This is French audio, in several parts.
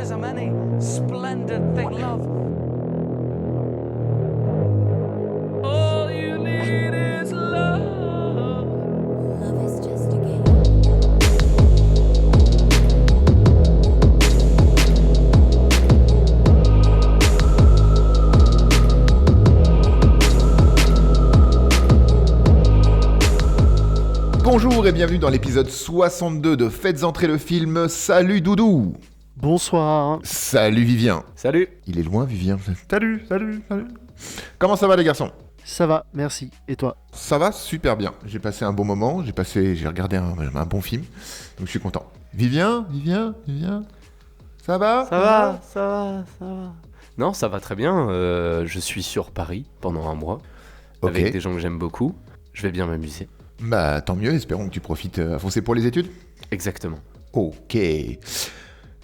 chasm, any splendid thing, love. All you need is love. Love is just a game. Bonjour et bienvenue dans l'épisode 62 de Faites entrer le film. Salut Doudou. Bonsoir. Salut Vivien. Salut. Il est loin Vivien. Salut. Comment ça va les garçons? Ça va, merci. Et toi? Ça va super bien. J'ai passé un bon moment, j'ai regardé un bon film, donc je suis content. Vivien. Ça va? Ça va. Non, ça va très bien. Je suis sur Paris pendant un mois, Ok. avec des gens que j'aime beaucoup. Je vais bien m'amuser. Bah tant mieux, espérons que tu profites à fond. C'est pour les études? Exactement. Ok.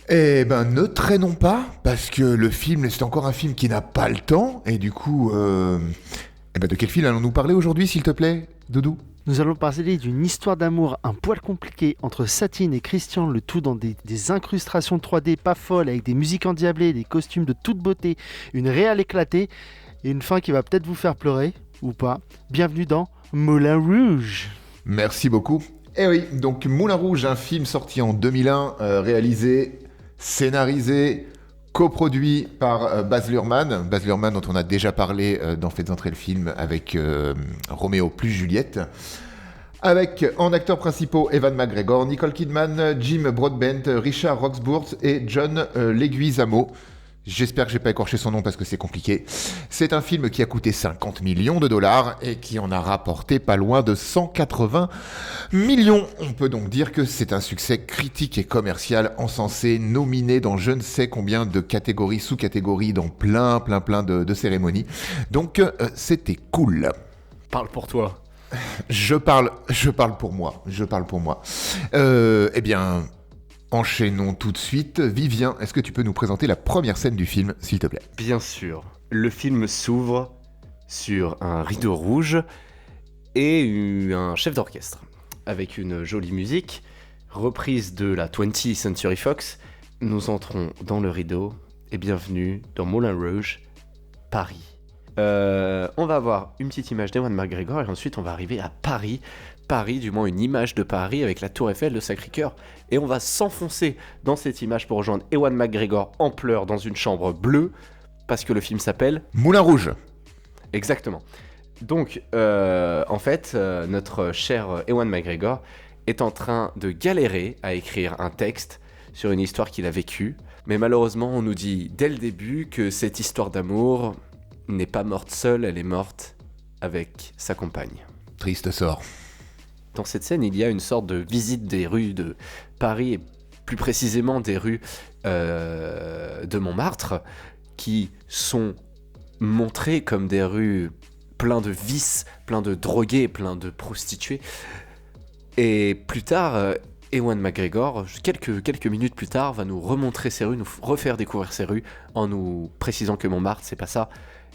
Eh ben ne traînons pas, parce que le film, c'est encore un film qui n'a pas le temps, et du coup... de quel film allons-nous parler aujourd'hui, s'il te plaît, Doudou? Nous allons parler d'une histoire d'amour un poil compliquée entre Satine et Christian, le tout dans des incrustations 3D pas folles, avec des musiques endiablées, des costumes de toute beauté, une réale éclatée, et une fin qui va peut-être vous faire pleurer, ou pas. Bienvenue dans Moulin Rouge. Merci beaucoup. Eh oui, donc Moulin Rouge, un film sorti en 2001, réalisé, scénarisé, coproduit par Baz Luhrmann. Baz Luhrmann dont on a déjà parlé dans Faites entrer le film avec Roméo plus Juliette. Avec en acteurs principaux Ewan McGregor, Nicole Kidman, Jim Broadbent, Richard Roxburgh et John Leguizamo. J'espère que j'ai pas écorché son nom parce que c'est compliqué. C'est un film qui a coûté 50 millions de dollars et qui en a rapporté pas loin de 180 millions. On peut donc dire que c'est un succès critique et commercial, encensé, nominé dans je ne sais combien de catégories, sous-catégories, dans plein de cérémonies. Donc c'était cool. Parle pour toi. Je parle pour moi. Eh bien... Enchaînons tout de suite. Vivien, est-ce que tu peux nous présenter la première scène du film, s'il te plaît? Bien sûr. Le film s'ouvre sur un rideau rouge et un chef d'orchestre, avec une jolie musique, reprise de la 20th Century Fox. Nous entrons dans le rideau et bienvenue dans Moulin Rouge, Paris. On va avoir une petite image d'Ewan McGregor et ensuite on va arriver à Paris, du moins une image de Paris avec la tour Eiffel, le Sacré-Cœur, et on va s'enfoncer dans cette image pour rejoindre Ewan McGregor en pleurs dans une chambre bleue, parce que le film s'appelle Moulin Rouge. Exactement. Donc, en fait, notre cher Ewan McGregor est en train de galérer à écrire un texte sur une histoire qu'il a vécue, mais malheureusement, on nous dit dès le début que cette histoire d'amour n'est pas morte seule, elle est morte avec sa compagne. Triste sort. Dans cette scène, il y a une sorte de visite des rues de Paris, et plus précisément des rues de Montmartre, qui sont montrées comme des rues pleines de vices, pleines de drogués, pleines de prostituées. Et plus tard, Ewan McGregor, quelques minutes plus tard, va nous remontrer ces rues, nous refaire découvrir ces rues, en nous précisant que Montmartre, c'est pas ça.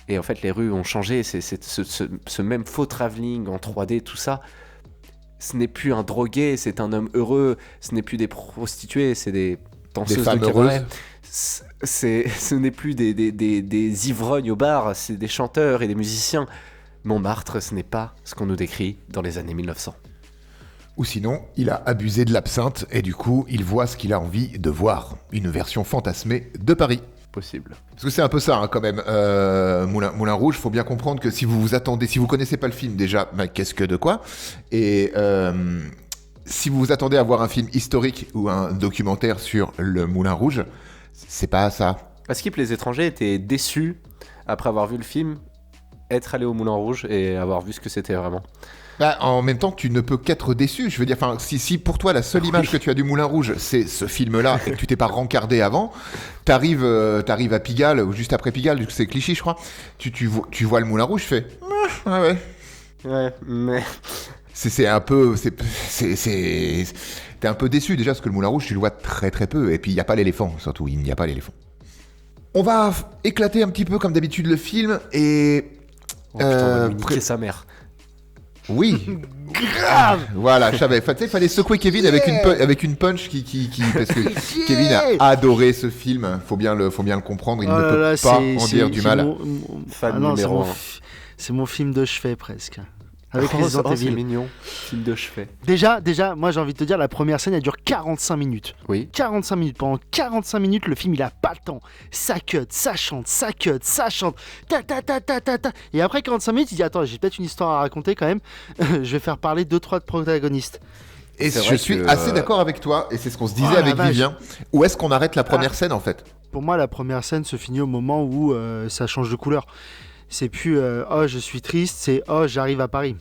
Et en fait, les rues ont changé, c'est ce même faux travelling en 3D, tout ça. Ce n'est plus un drogué, c'est un homme heureux. Ce n'est plus des prostituées, c'est des danseuses femmes de cabaret. heureuses. Ce n'est plus des ivrognes au bar, c'est des chanteurs et des musiciens. Montmartre, ce n'est pas ce qu'on nous décrit dans les années 1900. Ou sinon, il a abusé de l'absinthe et du coup, il voit ce qu'il a envie de voir. Une version fantasmée de Paris. Possible. Parce que c'est un peu ça, hein, quand même. Moulin Rouge, faut bien comprendre que si vous connaissez pas le film déjà, bah, qu'est-ce que de quoi? Et si vous vous attendez à voir un film historique ou un documentaire sur le Moulin Rouge, c'est pas ça. Parce que les étrangers étaient déçus, après avoir vu le film, être allés au Moulin Rouge et avoir vu ce que c'était vraiment. Bah, en même temps, tu ne peux qu'être déçu. Je veux dire, si pour toi la seule image que tu as du Moulin Rouge, c'est ce film-là, et que tu t'es pas rencardé avant, t'arrives à Pigalle ou juste après Pigalle, c'est Clichy, je crois. Tu vois le Moulin Rouge, tu fais ouais. Ouais, mais C'est un peu, t'es un peu déçu déjà parce que le Moulin Rouge, tu le vois très très peu, et puis il n'y a pas l'éléphant, surtout il n'y a pas l'éléphant. On va éclater un petit peu comme d'habitude le film et oh putain, on va lui niquer sa mère. Oui. Grave. Voilà, je savais. Tu sais, il fallait secouer Kevin avec une punch parce que Kevin a adoré ce film. Faut bien le comprendre. Il Oh ne là peut là, pas c'est- en dire c'est- du c'est mal. Fan Ah non, c'est numéro mon, un. c'est mon film de chevet presque. Avec Oh, Resident c'est Evil. mignon. Film de chevet. Déjà, moi j'ai envie de te dire, la première scène elle dure 45 minutes. Oui. 45 minutes. Pendant 45 minutes, le film il a pas le temps. Ça cut, ça chante, ça cut, ça chante. Ta ta ta ta ta ta. Et après 45 minutes, il dit attends, j'ai peut-être une histoire à raconter quand même. Je vais faire parler 2-3 protagonistes. Et C'est je vrai suis que, assez d'accord avec toi. Et c'est ce qu'on se disait Oh la avec vache. Vivien. Où est-ce qu'on arrête la première scène en fait? Pour moi, la première scène se finit au moment où ça change de couleur. C'est plus oh je suis triste, c'est oh j'arrive à Paris.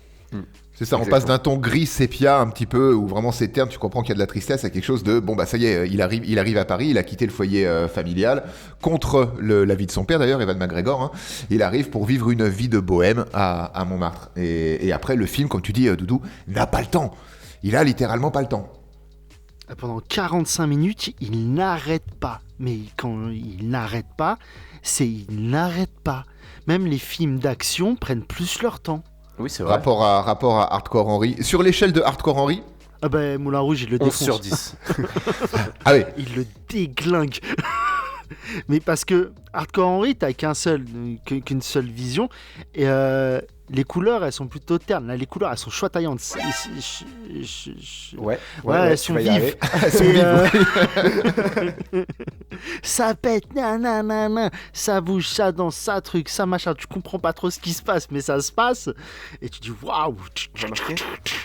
C'est ça, on Exactement. passe d'un ton gris sépia un petit peu, où vraiment c'est terne, tu comprends qu'il y a de la tristesse, à quelque chose de, bon bah ça y est, il arrive à Paris, il a quitté le foyer familial, contre la vie de son père d'ailleurs, Evan McGregor, hein. Il arrive pour vivre une vie de bohème à Montmartre. Et après, le film, comme tu dis, Doudou, n'a pas le temps. Il a littéralement pas le temps. Pendant 45 minutes, il n'arrête pas. Mais quand il n'arrête pas, c'est il n'arrête pas. Même les films d'action prennent plus leur temps. Oui, c'est vrai. Rapport à Hardcore Henry. Sur l'échelle de Hardcore Henry, Ah ben Moulin Rouge, il le 11 défonce. sur 10. ah oui, Il le déglingue. Mais parce que Hardcore Henry, t'as qu'une seule vision. Et les couleurs, elles sont plutôt ternes. Là, les couleurs, elles sont choitaillantes. Ouais. Ouais, elles tu sont vas y vives. arriver. Et, ça pète, nanana, ça bouge, ça danse, ça truc, ça machin. Tu comprends pas trop ce qui se passe, mais ça se passe. Et tu dis waouh. Remarqué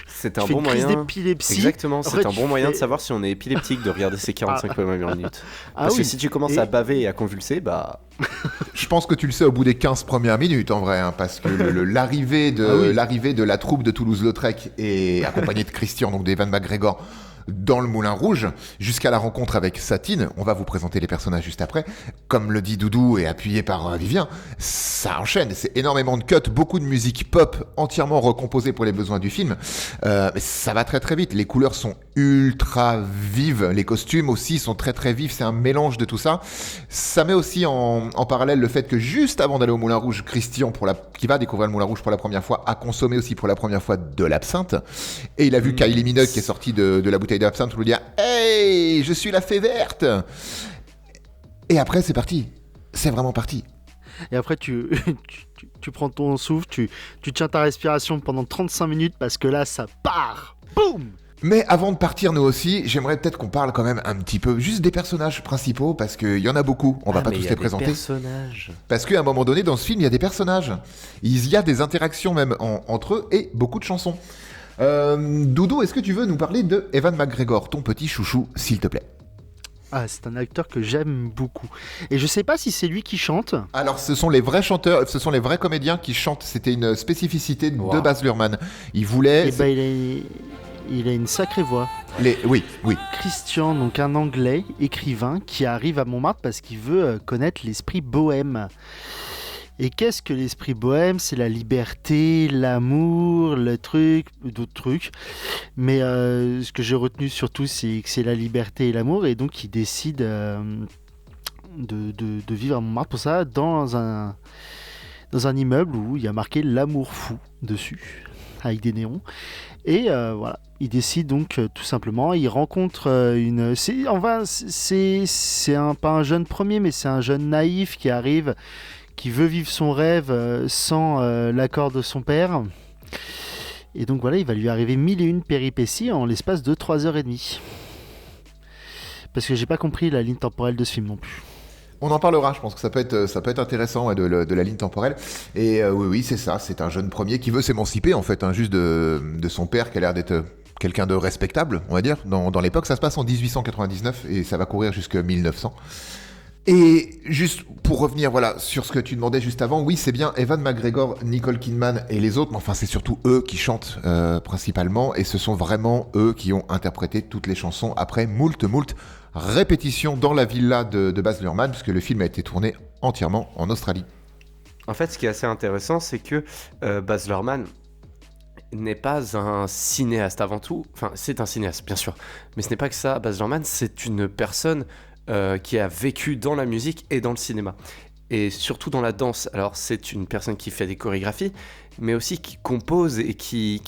C'est Tu un fais bon une crise moyen. d'épilepsie. Exactement, c'est Après, un tu bon moyen de fais- savoir si on est épileptique de regarder ces 45 premières minutes. Ah Parce oui. que si tu commences Et- à baver et à convulser, bah. je pense que tu le sais au bout des 15 premières minutes en vrai, hein, parce que l'arrivée de, Ah oui. l'arrivée de la troupe de Toulouse-Lautrec et accompagnée de Christian, donc d'Evan McGregor, dans le Moulin Rouge, jusqu'à la rencontre avec Satine, on va vous présenter les personnages juste après, comme le dit Doudou et appuyé par Vivien, ça enchaîne, c'est énormément de cuts, beaucoup de musique pop entièrement recomposée pour les besoins du film, mais ça va très très vite, les couleurs sont ultra vives, les costumes aussi sont très très vifs, c'est un mélange de tout ça. Ça met aussi en parallèle le fait que juste avant d'aller au Moulin Rouge, Christian, qui va découvrir le Moulin Rouge pour la première fois, a consommé aussi pour la première fois de l'absinthe. Et il a vu Kylie Minogue qui est sortie de la bouteille d'absinthe pour lui dire « Hey, je suis la fée verte !» Et après, c'est parti. C'est vraiment parti. Et après, tu prends ton souffle, tu tiens ta respiration pendant 35 minutes parce que là, ça part. Boum. Mais avant de partir, nous aussi, j'aimerais peut-être qu'on parle quand même un petit peu juste des personnages principaux, parce qu'il y en a beaucoup, on va pas tous les présenter. Personnages. Parce qu'à un moment donné, dans ce film, il y a des personnages. Il y a des interactions même entre eux et beaucoup de chansons. Doudou, est-ce que tu veux nous parler de Evan McGregor, ton petit chouchou, s'il te plaît? Ah, c'est un acteur que j'aime beaucoup. Et je sais pas si c'est lui qui chante. Alors, ce sont les vrais chanteurs, ce sont les vrais comédiens qui chantent. C'était une spécificité de Wow. Baz Luhrmann. Il voulait... Et ben, il a une sacrée voix. Oui. Christian, donc un Anglais écrivain qui arrive à Montmartre parce qu'il veut connaître l'esprit bohème. Et qu'est-ce que l'esprit bohème? C'est la liberté, l'amour, le truc, d'autres trucs. Mais ce que j'ai retenu surtout, c'est que c'est la liberté et l'amour. Et donc, il décide de vivre à Montmartre pour ça dans un immeuble où il y a marqué l'amour fou dessus, avec des néons. Et voilà, il décide donc tout simplement, il rencontre pas un jeune premier, mais c'est un jeune naïf qui arrive, qui veut vivre son rêve sans l'accord de son père. Et donc voilà, il va lui arriver 1001 péripéties en l'espace de 3h30. Parce que j'ai pas compris la ligne temporelle de ce film non plus. On en parlera, je pense que ça peut être intéressant ouais, de la ligne temporelle. Et oui, c'est ça, c'est un jeune premier qui veut s'émanciper en fait, hein, juste de son père qui a l'air d'être quelqu'un de respectable, on va dire. Dans l'époque, ça se passe en 1899 et ça va courir jusqu'à 1900. Et juste pour revenir voilà, sur ce que tu demandais juste avant, oui, c'est bien Evan McGregor, Nicole Kidman et les autres, mais enfin c'est surtout eux qui chantent principalement, et ce sont vraiment eux qui ont interprété toutes les chansons après moult répétitions dans la villa de Baz Luhrmann, puisque le film a été tourné entièrement en Australie. En fait, ce qui est assez intéressant, c'est que Baz Luhrmann n'est pas un cinéaste avant tout. Enfin, c'est un cinéaste, bien sûr. Mais ce n'est pas que ça. Baz Luhrmann, c'est une personne qui a vécu dans la musique et dans le cinéma. et surtout dans la danse. Alors c'est une personne qui fait des chorégraphies, mais aussi qui compose et qui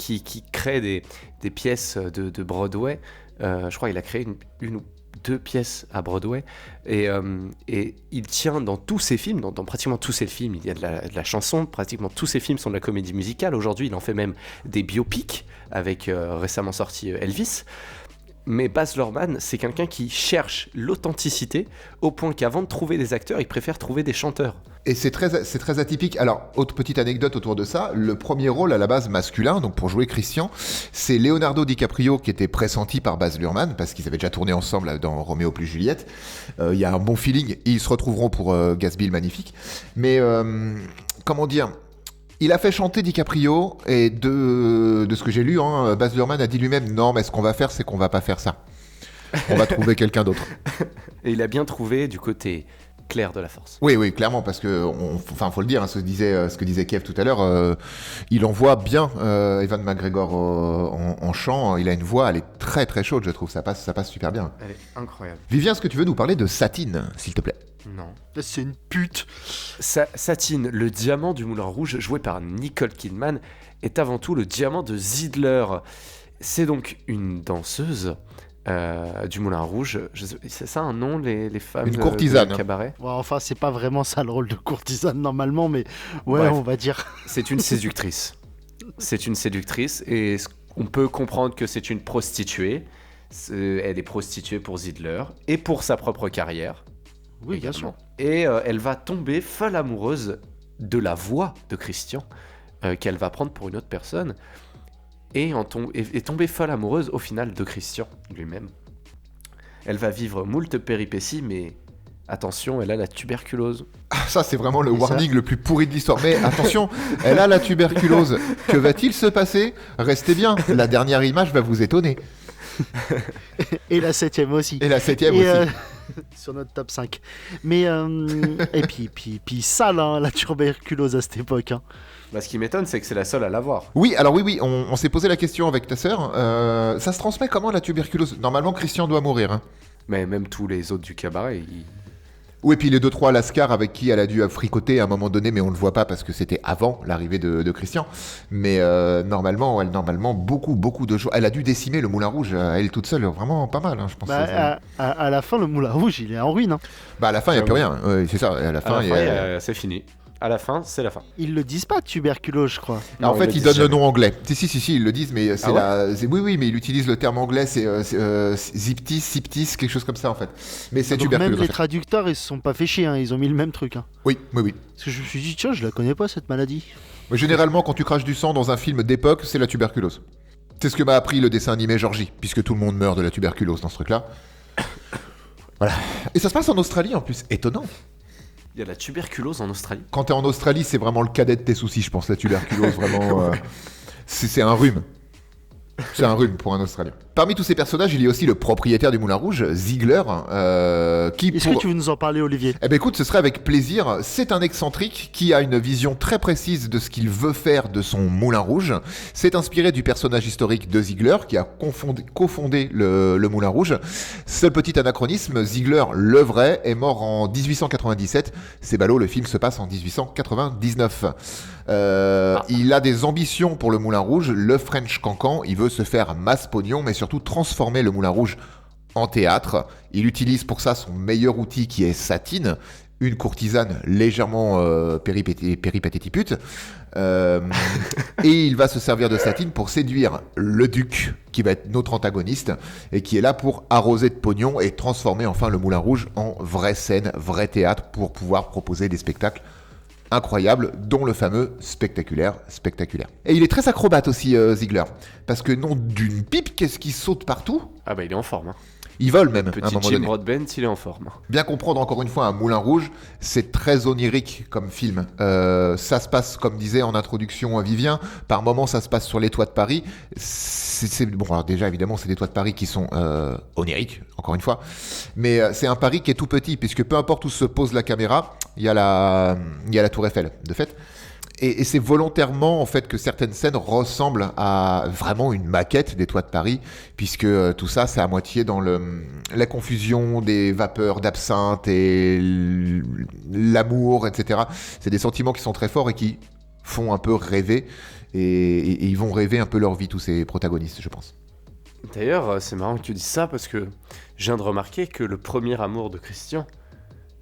crée des pièces de Broadway. Je crois qu'il a créé une ou deux pièces à Broadway, et il tient dans tous ses films, dans pratiquement tous ses films, il y a de la chanson, pratiquement tous ses films sont de la comédie musicale. Aujourd'hui, il en fait même des biopics, avec récemment sorti Elvis. Mais Baz Luhrmann, c'est quelqu'un qui cherche l'authenticité au point qu'avant de trouver des acteurs, il préfère trouver des chanteurs. Et c'est très atypique. Alors, autre petite anecdote autour de ça, le premier rôle à la base masculin, donc pour jouer Christian, c'est Leonardo DiCaprio qui était pressenti par Baz Luhrmann, parce qu'ils avaient déjà tourné ensemble dans Roméo plus Juliette. Il y a un bon feeling, et ils se retrouveront pour Gatsby le Magnifique. Mais, comment dire, il a fait chanter DiCaprio, et de ce que j'ai lu, Baz Luhrmann a dit lui-même, non, mais ce qu'on va faire, c'est qu'on va pas faire ça. On va trouver quelqu'un d'autre. Et il a bien trouvé du côté clair de la force. Oui, clairement, parce que, faut le dire, ce que disait Kev tout à l'heure, il envoie bien Ewan McGregor en chant. Il a une voix, elle est très très chaude, je trouve. Ça passe super bien. Elle est incroyable. Vivien, est-ce que tu veux nous parler de Satine, s'il te plaît? Non. C'est une pute. Satine, le diamant du Moulin Rouge, joué par Nicole Kidman, est avant tout le diamant de Zidler. C'est donc une danseuse du Moulin Rouge. C'est ça un nom, les femmes Une courtisane. de cabaret? Ouais, enfin, c'est pas vraiment ça le rôle de courtisane normalement, mais ouais, Bref. on va dire. C'est une séductrice. C'est une séductrice, et on peut comprendre que c'est une prostituée. Elle est prostituée pour Zidler et pour sa propre carrière. Oui, bien également. sûr. Et elle va tomber folle amoureuse de la voix de Christian, qu'elle va prendre pour une autre personne, et tomber folle amoureuse au final de Christian lui-même. Elle va vivre moult péripéties, mais attention, elle a la tuberculose. Ah, ça, c'est vraiment le Et warning le plus pourri de l'histoire. Mais attention, elle a la tuberculose. Que va-t-il se passer? Restez bien, la dernière image va vous étonner. Et la 7ème aussi. Et la 7ème Et, aussi. sur notre top 5. Mais, et puis sale, hein, la tuberculose à cette époque. Hein. Bah, ce qui m'étonne, c'est que c'est la seule à l'avoir. Oui, alors oui, on s'est posé la question avec ta sœur. Ça se transmet comment, la tuberculose? Normalement, Christian doit mourir. Hein. Mais même tous les autres du cabaret, Oui, et puis les 2-3 Lascar avec qui elle a dû fricoter à un moment donné, mais on ne le voit pas parce que c'était avant l'arrivée de Christian. Mais normalement, beaucoup de choses. Elle a dû décimer le Moulin Rouge à elle toute seule, vraiment pas mal, hein, je pense. À la fin, le Moulin Rouge, il est en ruine. Hein. Bah à la fin, il n'y a plus rien. Ouais, c'est ça, à la fin, c'est fini. À la fin, c'est la fin. Ils le disent pas, tuberculose, je crois. Non, en fait, ils donnent le nom anglais. Si, ils le disent, mais c'est oui, mais ils utilisent le terme anglais, c'est ziptis, quelque chose comme ça, en fait. Mais c'est Donc tuberculose. même les traducteurs, ils se sont pas fait chier, hein, ils ont mis le même truc. Hein. Oui. Parce que je me suis dit, tiens, je la connais pas, cette maladie. Mais généralement, quand tu craches du sang dans un film d'époque, c'est la tuberculose. C'est ce que m'a appris le dessin animé Georgie, puisque tout le monde meurt de la tuberculose dans ce truc-là. Voilà. Et ça se passe en Australie, en plus. Étonnant. Il y a de la tuberculose en Australie. Quand t'es en Australie, c'est vraiment le cadet de tes soucis, je pense, la tuberculose, vraiment. C'est un rhume. C'est un rhume pour un Australien. Parmi tous ces personnages, il y a aussi le propriétaire du Moulin Rouge, Ziegler, qui... Est-ce que tu veux nous en parler, Olivier? Eh ben écoute, ce serait avec plaisir. C'est un excentrique qui a une vision très précise de ce qu'il veut faire de son Moulin Rouge. C'est inspiré du personnage historique de Ziegler, qui a cofondé le Moulin Rouge. Seul petit anachronisme, Ziegler, le vrai, est mort en 1897. C'est ballot, le film se passe en 1899. Il a des ambitions pour le Moulin Rouge, le French Cancan. Il veut se faire masse pognon, mais surtout transformer le Moulin Rouge en théâtre. Il utilise pour ça son meilleur outil qui est Satine, une courtisane légèrement péripatétipute. Et il va se servir de Satine pour séduire le duc, qui va être notre antagoniste, et qui est là pour arroser de pognon et transformer enfin le Moulin Rouge en vraie scène, vrai théâtre, pour pouvoir proposer des spectacles incroyable, dont le fameux spectaculaire. Et il est très acrobate aussi, Ziegler, parce que non d'une pipe, qu'est-ce qui saute partout? Ah bah il est en forme. Hein. Il vole même, à un Petit moment Jim donné. Broadbent, il est en forme. Bien comprendre encore une fois, un Moulin Rouge, c'est très onirique comme film. Ça se passe, comme disait en introduction Vivien, par moments ça se passe sur les toits de Paris. Bon, alors déjà évidemment c'est des toits de Paris qui sont oniriques, encore une fois, mais c'est un Paris qui est tout petit, puisque peu importe où se pose la caméra, il y a la Tour Eiffel, de fait. Et c'est volontairement en fait que certaines scènes ressemblent à vraiment une maquette des toits de Paris, puisque tout ça, c'est à moitié dans la confusion des vapeurs d'absinthe et l'amour, etc. C'est des sentiments qui sont très forts et qui font un peu rêver, et ils vont rêver un peu leur vie, tous ces protagonistes, je pense. D'ailleurs, c'est marrant que tu dises ça parce que je viens de remarquer que le premier amour de Christian,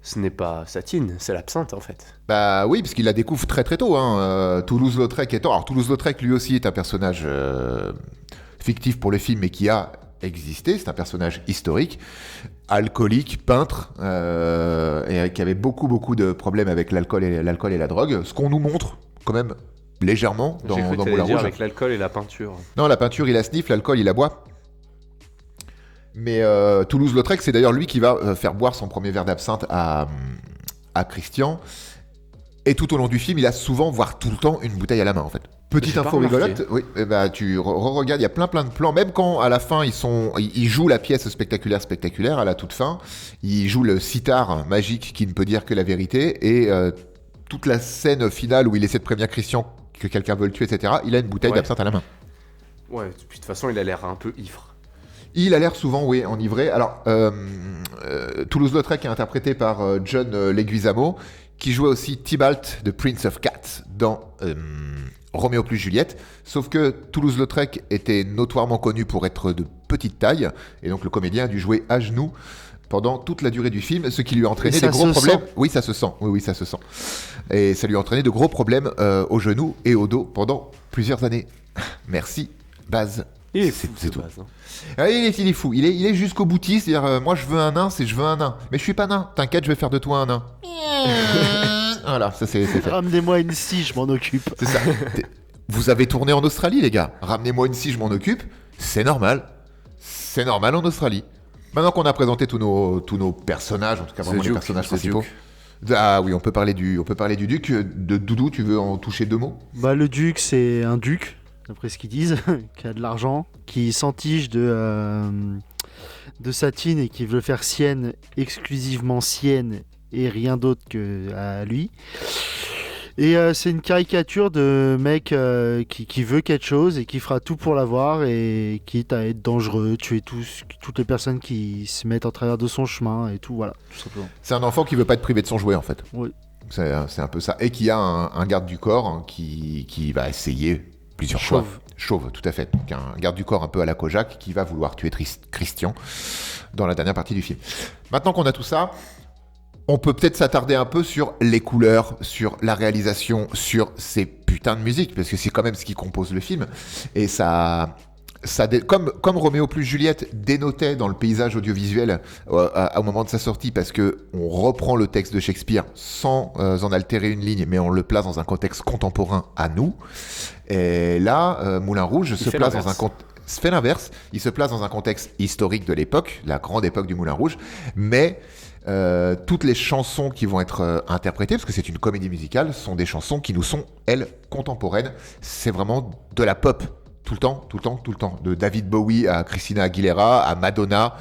ce n'est pas Satine, c'est l'absinthe en fait. Bah oui, parce qu'il la découvre très très tôt. Toulouse-Lautrec étant... Alors Toulouse-Lautrec, lui aussi, est un personnage fictif pour le film, mais qui a existé. C'est un personnage historique, alcoolique, peintre, et qui avait beaucoup de problèmes avec l'alcool et la drogue. Ce qu'on nous montre quand même légèrement dans J'ai cru que Moulin t'allais dire Rouge. avec l'alcool et la peinture. Non, la peinture, il la sniffe, l'alcool, il la boit. Mais Toulouse-Lautrec, c'est d'ailleurs lui qui va faire boire son premier verre d'absinthe à Christian. Et tout au long du film, il a souvent, voire tout le temps, une bouteille à la main, en fait. Petite J'ai info pas remarqué. rigolote, oui, bah, tu regardes, il y a plein de plans, même quand à la fin, ils jouent la pièce spectaculaire, à la toute fin, ils jouent le sitar magique qui ne peut dire que la vérité, et toute la scène finale où il essaie de prévenir Christian que quelqu'un veut le tuer, etc., il a une bouteille d'absinthe à la main. Ouais, puis de toute façon, il a l'air un peu ivre. Il a l'air souvent, oui, enivré. Alors, Toulouse-Lautrec est interprété par John Leguizamo, qui jouait aussi Tybalt, The Prince of Cats, dans Roméo plus Juliette. Sauf que Toulouse-Lautrec était notoirement connu pour être de petite taille, et donc le comédien a dû jouer à genoux pendant toute la durée du film, ce qui lui a entraîné des gros problèmes. Oui, ça se sent. Oui, ça se sent. Et ça lui a entraîné de gros problèmes au genou et au dos pendant plusieurs années. Merci, Baz. Il est C'est- fou, c'est de tout. base, hein. Ah, il est fou, il est jusqu'au boutiste, c'est-à-dire moi je veux un nain, je veux un nain. Mais je suis pas nain, t'inquiète, je vais faire de toi un nain. Voilà, ça c'est fait. Ramenez-moi une scie, je m'en occupe. C'est ça. Vous avez tourné en Australie, les gars. Ramenez-moi une scie, je m'en occupe. C'est normal. C'est normal en Australie. Maintenant qu'on a présenté tous nos personnages, en tout cas The vraiment les Duke, personnages The principaux. Duke. Ah oui, on peut parler du duc. De Doudou, tu veux en toucher deux mots? Bah, le duc, c'est un duc, d'après ce qu'ils disent, qui a de l'argent, qui s'entiche de Satine et qui veut faire sienne, exclusivement sienne, et rien d'autre que à lui. Et c'est une caricature de mec qui veut quelque chose et qui fera tout pour l'avoir, et quitte à être dangereux, tuer toutes les personnes qui se mettent en travers de son chemin et tout, voilà, tout simplement. C'est un enfant qui veut pas être privé de son jouet, en fait. Oui. C'est un peu ça. Et qui a un garde du corps qui va essayer plusieurs fois. Chauve, tout à fait. Donc un garde du corps un peu à la Kojak qui va vouloir tuer Christian dans la dernière partie du film. Maintenant qu'on a tout ça, on peut peut-être s'attarder un peu sur les couleurs, sur la réalisation, sur ces putains de musiques, parce que c'est quand même ce qui compose le film. Et comme Roméo plus Juliette dénotait dans le paysage audiovisuel au moment de sa sortie, parce que on reprend le texte de Shakespeare sans en altérer une ligne, mais on le place dans un contexte contemporain à nous. Et là, Moulin Rouge se place dans un contexte. Fait l'inverse, il se place dans un contexte historique de l'époque, la grande époque du Moulin Rouge, mais toutes les chansons qui vont être interprétées, parce que c'est une comédie musicale, sont des chansons qui nous sont, elles, contemporaines. C'est vraiment de la pop. Tout le temps. De David Bowie à Christina Aguilera, à Madonna,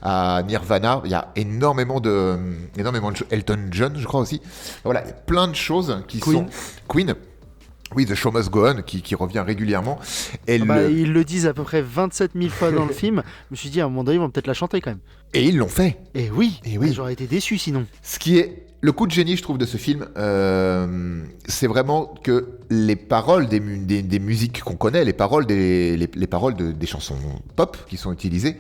à Nirvana. Il y a énormément de Elton John, je crois aussi. Voilà, il y a plein de choses qui sont... Queen. Oui, The Show Must Go On, qui revient régulièrement. Et Ils le disent à peu près 27 000 fois dans le film. Je me suis dit, à un moment donné, ils vont peut-être la chanter quand même. Et ils l'ont fait. Et oui, Et oui. J'aurais été déçu sinon. Ce qui est le coup de génie, je trouve, de ce film, c'est vraiment que les paroles des musiques qu'on connaît, les paroles des chansons pop qui sont utilisées,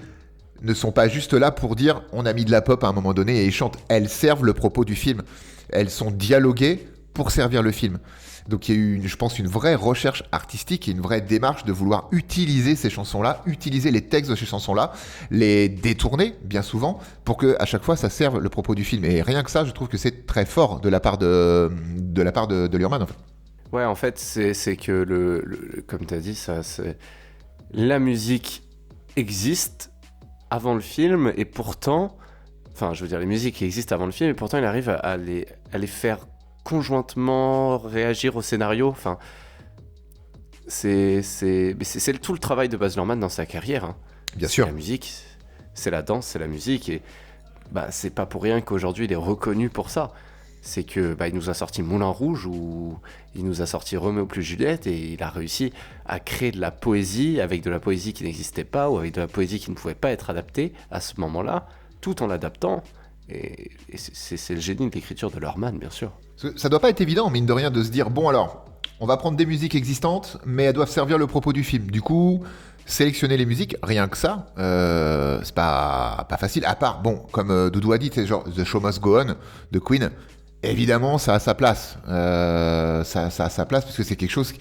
ne sont pas juste là pour dire on a mis de la pop à un moment donné et ils chantent. Elles servent le propos du film. Elles sont dialoguées pour servir le film. Donc il y a eu, je pense, une vraie recherche artistique et une vraie démarche de vouloir utiliser ces chansons-là, utiliser les textes de ces chansons-là, les détourner bien souvent pour que à chaque fois ça serve le propos du film. Et rien que ça, je trouve que c'est très fort de la part de Luhrmann, en fait. Ouais, en fait, c'est que comme tu as dit, la musique existe avant le film et pourtant, enfin, je veux dire, les musiques existent avant le film et pourtant il arrive à les faire conjointement réagir au scénario. Enfin, c'est tout le travail de Baz Luhrmann dans sa carrière. Hein. Bien sûr. La musique, c'est la danse, c'est la musique et c'est pas pour rien qu'aujourd'hui il est reconnu pour ça. c'est que il nous a sorti Moulin Rouge, ou il nous a sorti Roméo plus Juliette, et il a réussi à créer de la poésie avec de la poésie qui n'existait pas, ou avec de la poésie qui ne pouvait pas être adaptée à ce moment-là, tout en l'adaptant. Et c'est le génie de l'écriture de Luhrmann, bien sûr. Ça doit pas être évident, mine de rien, de se dire, bon alors, on va prendre des musiques existantes, mais elles doivent servir le propos du film. Du coup, sélectionner les musiques, rien que ça, c'est pas facile. À part, bon, comme Doudou a dit, c'est genre The Show Must Go On de Queen. Évidemment, ça a sa place. Ça a sa place, parce que c'est quelque chose...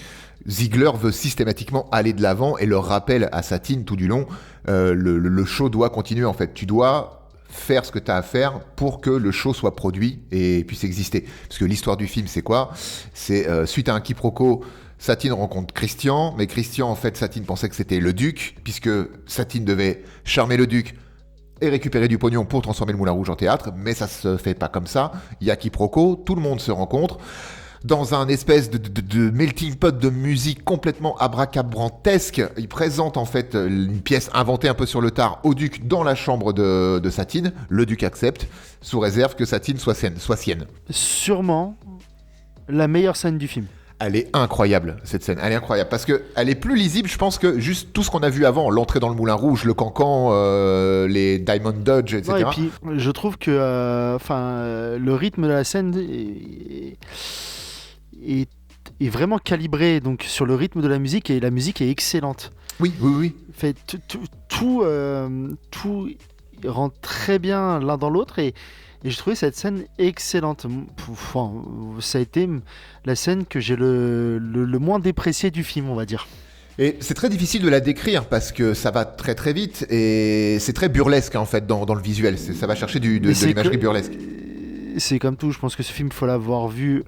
Ziegler veut systématiquement aller de l'avant et le rappelle à Satine tout du long. Le show doit continuer, en fait. Tu dois faire ce que tu as à faire pour que le show soit produit et puisse exister. Parce que l'histoire du film, c'est quoi ? C'est suite à un quiproquo, Satine rencontre Christian, mais Christian, en fait, Satine pensait que c'était le duc, puisque Satine devait charmer le duc et récupérer du pognon pour transformer le Moulin Rouge en théâtre, mais ça se fait pas comme ça. Il y a quiproquo, tout le monde se rencontre dans un espèce de melting pot de musique complètement abracadabrantesque. Il présente en fait une pièce inventée un peu sur le tard au duc dans la chambre de Satine. Le duc accepte, sous réserve que Satine soit sienne. Sûrement la meilleure scène du film. Elle est incroyable, cette scène. Elle est incroyable parce qu'elle est plus lisible, je pense, que juste tout ce qu'on a vu avant. L'entrée dans le Moulin Rouge, le cancan, les Diamond Dodge, etc. Ouais, et puis, je trouve que le rythme de la scène est vraiment calibré donc, sur le rythme de la musique, et la musique est excellente. Oui. Fait, tout rentre très bien l'un dans l'autre, et je trouvais cette scène excellente. Enfin, ça a été la scène que j'ai le moins dépréciée du film, on va dire. Et c'est très difficile de la décrire parce que ça va très très vite et c'est très burlesque en fait dans le visuel. Ça va chercher de l'imagerie burlesque. C'est comme tout, je pense que ce film, il faut l'avoir vu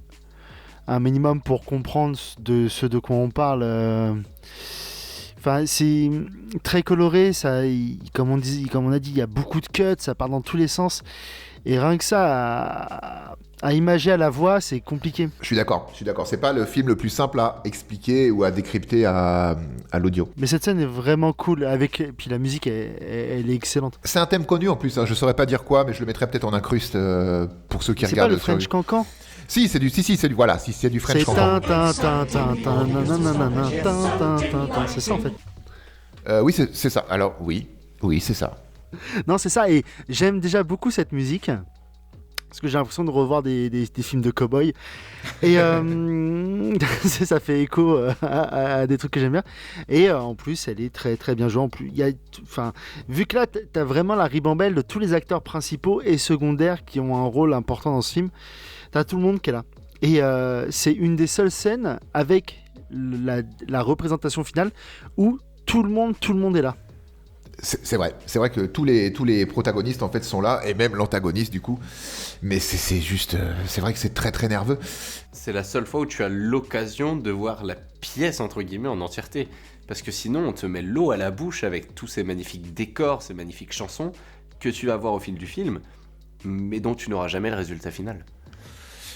un minimum pour comprendre de ce de quoi on parle. Enfin, c'est très coloré, comme on a dit, il y a beaucoup de cuts, ça part dans tous les sens. Et rien que ça, à imager à la voix, c'est compliqué. Je suis d'accord. C'est pas le film le plus simple à expliquer ou à décrypter à l'audio. Mais cette scène est vraiment cool, puis la musique, elle est excellente. C'est un thème connu en plus, hein. Je saurais pas dire quoi, mais je le mettrais peut-être en incruste pour ceux qui c'est regardent. C'est pas le French Cancan ? Si, c'est du French Cancan. C'est ça en fait. Oui, c'est ça. Alors oui, c'est ça. Non, c'est ça, et j'aime déjà beaucoup cette musique parce que j'ai l'impression de revoir des films de cow-boy, et ça fait écho à des trucs que j'aime bien, et en plus elle est très très bien jouée. En plus, vu que là t'as vraiment la ribambelle de tous les acteurs principaux et secondaires qui ont un rôle important dans ce film, t'as tout le monde qui est là, et c'est une des seules scènes avec la représentation finale où tout le monde est là. C'est vrai que tous les protagonistes en fait sont là, et même l'antagoniste du coup. Mais c'est juste, c'est vrai que c'est très très nerveux. C'est la seule fois où tu as l'occasion de voir la pièce entre guillemets en entièreté, parce que sinon on te met l'eau à la bouche avec tous ces magnifiques décors, ces magnifiques chansons que tu vas voir au fil du film, mais dont tu n'auras jamais le résultat final.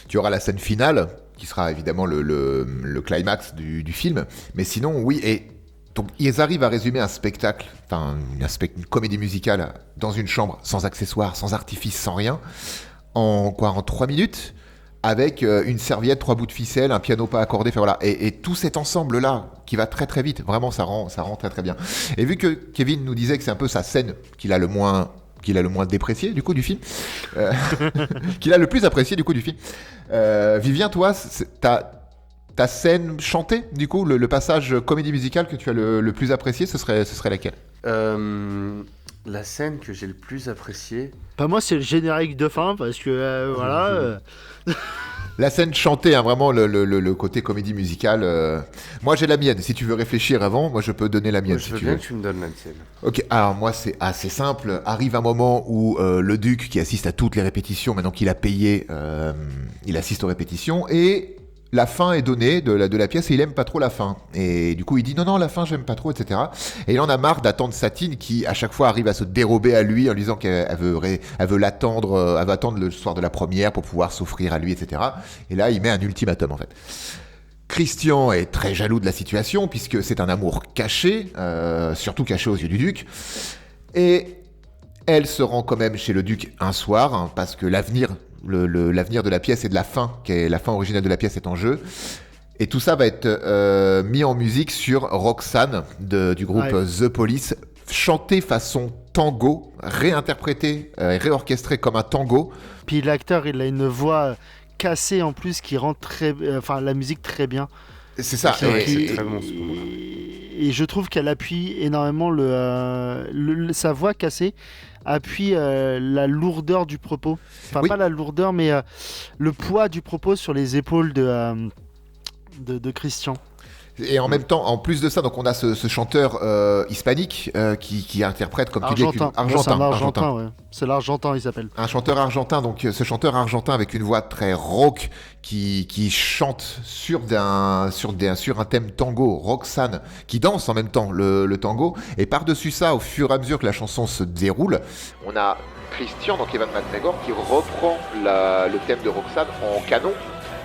Tu auras la scène finale qui sera évidemment le climax du film, mais sinon oui. Et donc ils arrivent à résumer un spectacle, une comédie musicale dans une chambre, sans accessoires, sans artifice, sans rien, en 3 minutes, avec une serviette, 3 bouts de ficelle, un piano pas accordé, voilà. Et tout cet ensemble-là, qui va très très vite, vraiment ça rend très très bien. Et vu que Kevin nous disait que c'est un peu sa scène qu'il a le moins déprécié du coup du film, qu'il a le plus apprécié du coup du film, Vivien, toi, ta scène chantée, du coup, le passage comédie musicale que tu as le plus apprécié, ce serait laquelle ? La scène que j'ai le plus appréciée... Pas moi, c'est le générique de fin, parce que voilà... La scène chantée, hein, vraiment le côté comédie musicale. Moi, j'ai la mienne. Si tu veux réfléchir avant, moi, je peux donner la mienne. Je veux bien que tu me donnes la tienne. Ok, alors moi, c'est assez simple. Arrive un moment où le duc, qui assiste à toutes les répétitions, maintenant qu'il a payé, il assiste aux répétitions, et la fin est donnée de la pièce, et il aime pas trop la fin. Et du coup, il dit non, la fin, j'aime pas trop, etc. Et il en a marre d'attendre Satine, qui à chaque fois arrive à se dérober à lui en lui disant qu'elle veut l'attendre, elle va attendre le soir de la première pour pouvoir s'offrir à lui, etc. Et là, il met un ultimatum, en fait. Christian est très jaloux de la situation, puisque c'est un amour caché, surtout caché aux yeux du duc. Et elle se rend quand même chez le duc un soir, hein, parce que l'avenir l'avenir de la pièce et de la fin, la fin originale de la pièce est en jeu. Et tout ça va être mis en musique sur Roxane du groupe The Police, chanté façon tango, réinterprété et réorchestré comme un tango. Puis l'acteur, il a une voix cassée en plus qui rend la musique très bien. C'est ça. C'est très bon, ce moment-là. Et je trouve qu'elle appuie énormément sa voix cassée appuie la lourdeur du propos. Enfin, Oui. pas la lourdeur, mais le poids du propos sur les épaules de Christian. Et en même temps, en plus de ça, donc on a ce chanteur hispanique qui interprète, comme tu dis, Argentin. C'est un argentin, ouais. C'est l'argentin, il s'appelle. Un chanteur argentin, donc ce chanteur argentin avec une voix très rauque qui chante sur un thème tango, Roxane, qui danse en même temps le tango. Et par-dessus ça, au fur et à mesure que la chanson se déroule, on a Christian, donc Evan McGregor, qui reprend le thème de Roxane en canon.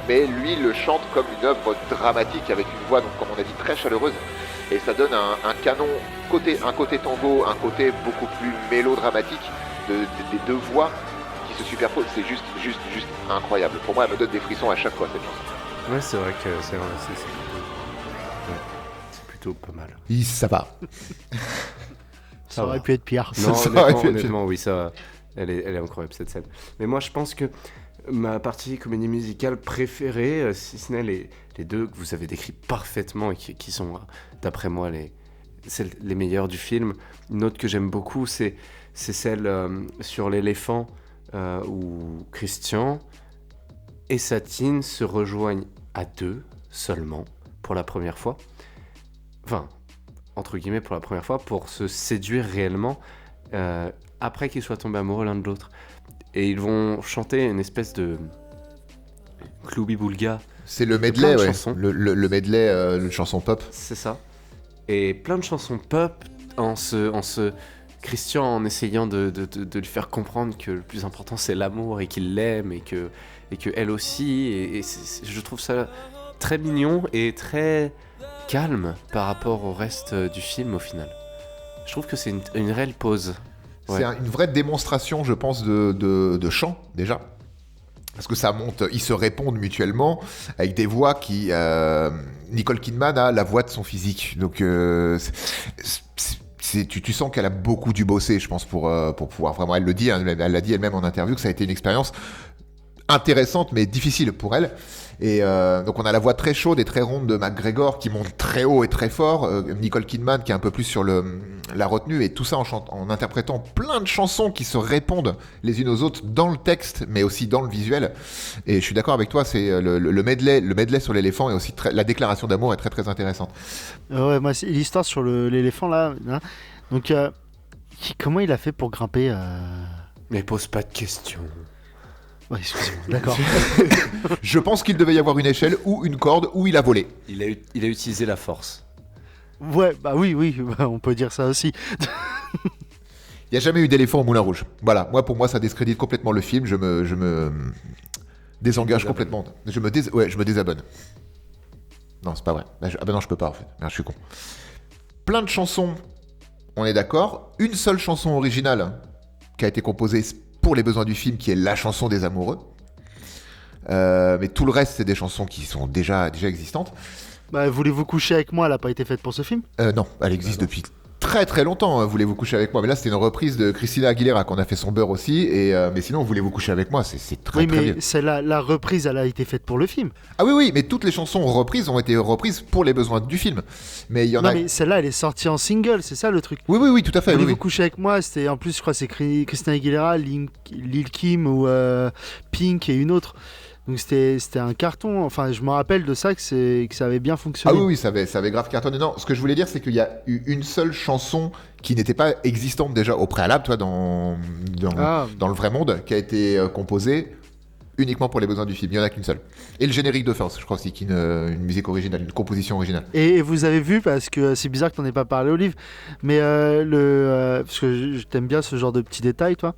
Mais lui le chante comme une œuvre dramatique avec une voix, donc comme on a dit, très chaleureuse. Et ça donne un canon, un côté tango, un côté beaucoup plus mélodramatique des deux voix qui se superposent. C'est juste incroyable. Pour moi, elle me donne des frissons à chaque fois, cette chanson. Ouais, c'est vrai que c'est plutôt pas mal. Ça va. Ça aurait pu être pire. Non, Ça aurait pu être honnêtement, oui, ça, elle est incroyable cette scène. Mais moi, je pense que ma partie comédie musicale préférée, si ce n'est les deux que vous avez décrits parfaitement et qui sont, d'après moi, les meilleures du film. Une autre que j'aime beaucoup, c'est celle sur l'éléphant où Christian et Satine se rejoignent à deux seulement pour la première fois. Enfin, entre guillemets, pour la première fois, pour se séduire réellement après qu'ils soient tombés amoureux l'un de l'autre. Et ils vont chanter une espèce de Cloubi-Boulga. C'est le plein medley, de ouais. chansons. Le medley, une chanson pop. C'est ça. Et plein de chansons pop Christian en essayant de lui faire comprendre que le plus important c'est l'amour et qu'il l'aime et que elle aussi. Et je trouve ça très mignon et très calme par rapport au reste du film au final. Je trouve que c'est une réelle pause. C'est une vraie démonstration, je pense, de chant, déjà. Parce que ça monte, ils se répondent mutuellement avec des voix qui... Nicole Kidman a la voix de son physique. Donc, tu sens qu'elle a beaucoup dû bosser, je pense, pour pouvoir vraiment... Elle le dit, hein, elle l'a dit elle-même en interview, que ça a été une expérience intéressante, mais difficile pour elle. Et donc on a la voix très chaude et très ronde de McGregor qui monte très haut et très fort, Nicole Kidman qui est un peu plus sur la retenue, et tout ça en interprétant plein de chansons qui se répondent les unes aux autres dans le texte mais aussi dans le visuel. Et je suis d'accord avec toi, c'est le medley sur l'éléphant, et aussi la déclaration d'amour est très très intéressante. Ouais, moi c'est l'histoire sur l'éléphant là, hein. Donc comment il a fait pour grimper Mais pose pas de questions. Ouais, excusez-moi, d'accord. Je pense qu'il devait y avoir une échelle ou une corde où il a volé. Il a utilisé la force. Ouais, bah oui, on peut dire ça aussi. Il n'y a jamais eu d'éléphant au Moulin Rouge. Voilà, pour moi, ça discrédite complètement le film. Je me désengage complètement. Je me désabonne. Non, c'est pas vrai. Ah ben non, je peux pas en fait. Merde, je suis con. Plein de chansons, on est d'accord. Une seule chanson originale qui a été composée pour les besoins du film, qui est la chanson des amoureux. Mais tout le reste, c'est des chansons qui sont déjà existantes. Bah, Voulez-vous coucher avec moi, elle a pas été faite pour ce film ? Non, elle existe depuis très très longtemps, Voulez-vous coucher avec moi. Mais là, c'était une reprise de Christina Aguilera qu'on a fait son beurre aussi. Mais sinon, Voulez-vous coucher avec moi, c'est très très bien. Oui, mais celle-là, la reprise, elle a été faite pour le film. Ah oui, mais toutes les chansons reprises ont été reprises pour les besoins du film. Mais il y en Non, a... mais celle-là, elle est sortie en single, c'est ça le truc. Oui, tout à fait. Voulez-vous Oui. coucher avec moi ? C'était, en plus, je crois que c'est Christina Aguilera, Lil Kim ou Pink et une autre. Donc c'était un carton. Enfin, je me rappelle de ça, que ça avait bien Ah fonctionné. oui, ça avait grave cartonné. Non, ce que je voulais dire, c'est qu'il y a eu une seule chanson qui n'était pas existante déjà au préalable, toi, dans le vrai monde, qui a été composée uniquement pour les besoins du film. Il n'y en a qu'une seule. Et le générique de fin, je crois aussi, qui est une musique originale, une composition originale. Et vous avez vu, parce que c'est bizarre que t'en aies pas parlé, Olive, mais parce que je t'aime bien ce genre de petits détails, toi.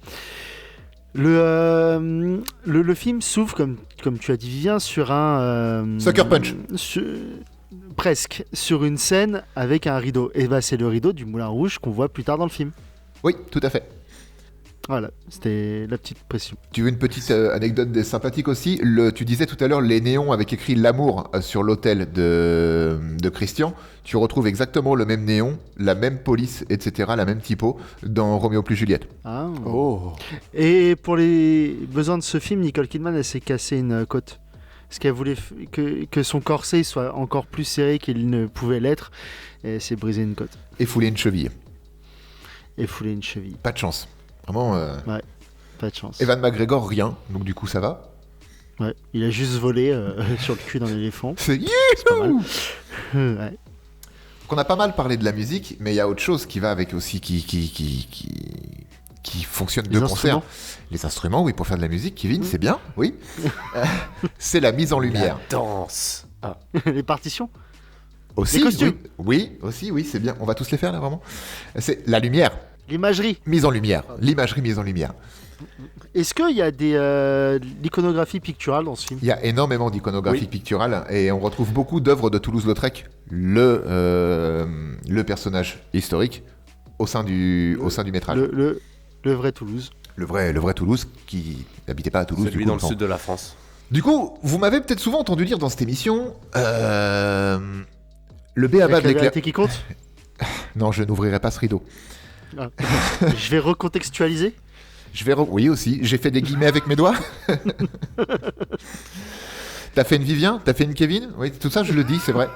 Le film s'ouvre, comme tu as dit, Vivien, sur un... Sucker Punch. Presque, sur une scène avec un rideau. Et bah c'est le rideau du Moulin Rouge qu'on voit plus tard dans le film. Oui, tout à fait. Voilà, c'était la petite pression. Tu veux une petite anecdote sympathique aussi? Tu disais tout à l'heure les néons avec écrit l'amour sur l'hôtel de Christian. Tu retrouves exactement le même néon, la même police, etc., la même typo dans Roméo plus Juliette. Ah. Oh. Et pour les besoins de ce film, Nicole Kidman, elle s'est cassée une côte. Parce qu'elle voulait que son corset soit encore plus serré qu'il ne pouvait l'être. Et elle s'est brisé une côte. Et fouler une cheville. Et foulé une cheville. Pas de chance. Vraiment. Pas de chance. Evan McGregor, rien. Donc du coup, ça va. Ouais, il a juste volé sur le cul d'un éléphant. C'est C'est pas mal. Ouais. qu'on a pas mal parlé de la musique, mais il y a autre chose qui va avec aussi, qui fonctionne de Les concert. instruments. Les instruments, oui, pour faire de la musique, Kevin, c'est bien, oui. C'est la mise en lumière. Danse. Ah. Les partitions. Aussi, Les costumes. oui, aussi, oui, c'est bien. On va tous les faire là, vraiment. C'est la lumière, L'imagerie. mise en lumière, l'imagerie mise en lumière. Est-ce qu'il y a l'iconographie picturale dans ce film? Il y a énormément d'iconographie Oui. picturale et on retrouve beaucoup d'œuvres de Toulouse-Lautrec, le personnage historique, au sein du métrage. Le vrai Toulouse. Le vrai Toulouse qui n'habitait pas à Toulouse. Celui du coup, dans le non. sud de la France. Du coup, vous m'avez peut-être souvent entendu dire dans cette émission le B à bas Avec de la l'éclair. vérité qui compte. Non, je n'ouvrirai pas ce rideau. Ah. Je vais recontextualiser. Oui aussi, j'ai fait des guillemets avec mes doigts. T'as fait une Vivien? T'as fait une Kevin? Oui, tout ça je le dis, c'est vrai.